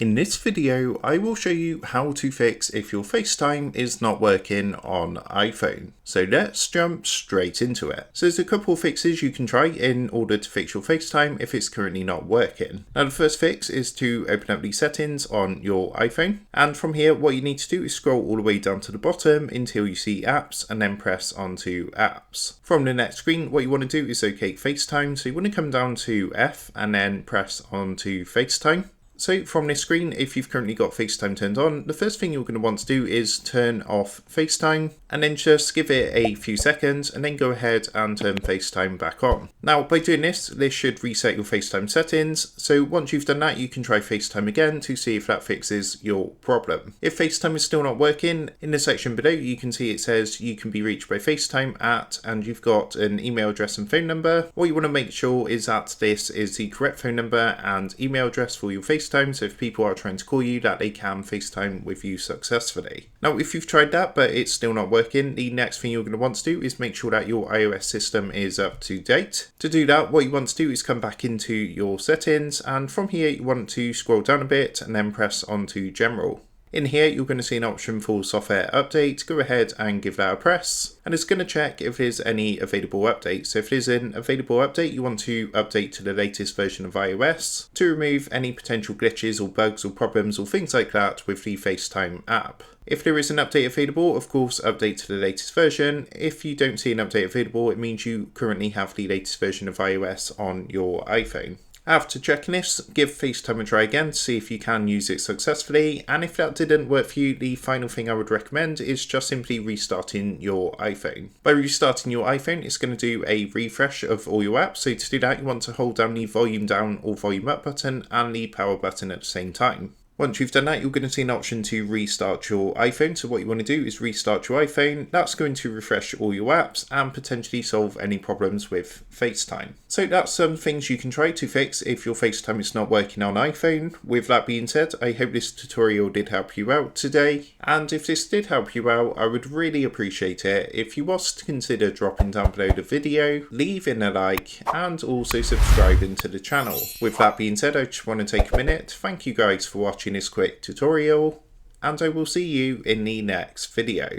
In this video, I will show you how to fix if your FaceTime is not working on iPhone. So let's jump straight into it. So there's a couple of fixes you can try in order to fix your FaceTime if it's currently not working. Now the first fix is to open up the settings on your iPhone. And from here, what you need to do is scroll all the way down to the bottom until you see apps and then press onto apps. From the next screen, what you want to do is locate FaceTime. So you want to come down to F and then press onto FaceTime. So from this screen, if you've currently got FaceTime turned on, the first thing you're going to want to do is turn off FaceTime and then just give it a few seconds and then go ahead and turn FaceTime back on. Now by doing this should reset your FaceTime settings. So once you've done that, you can try FaceTime again to see if that fixes your problem. If FaceTime is still not working, in the section below you can see it says you can be reached by FaceTime at, and you've got an email address and phone number. What you want to make sure is that this is the correct phone number and email address for your FaceTime. So if people are trying to call you, that they can FaceTime with you successfully. Now if you've tried that but it's still not working, the next thing you're going to want to do is make sure that your iOS system is up to date. To do that, what you want to do is come back into your settings, and from here you want to scroll down a bit and then press onto General. In here, you're going to see an option for software update. Go ahead and give that a press, and it's going to check if there's any available updates. So if there's an available update, you want to update to the latest version of iOS to remove any potential glitches or bugs or problems or things like that with the FaceTime app. If there is an update available, of course, update to the latest version. If you don't see an update available, it means you currently have the latest version of iOS on your iPhone. After checking this, give FaceTime a try again to see if you can use it successfully, and if that didn't work for you, the final thing I would recommend is just simply restarting your iPhone. By restarting your iPhone, it's going to do a refresh of all your apps. So to do that, you want to hold down the volume down or volume up button and the power button at the same time. Once you've done that, you're going to see an option to restart your iPhone. So what you want to do is restart your iPhone. That's going to refresh all your apps and potentially solve any problems with FaceTime. So that's some things you can try to fix if your FaceTime is not working on iPhone. With that being said, I hope this tutorial did help you out today. And if this did help you out, I would really appreciate it if you was to consider dropping down below the video, leaving a like, and also subscribing to the channel. With that being said, I just want to take a minute. Thank you guys for watching this quick tutorial, and I will see you in the next video.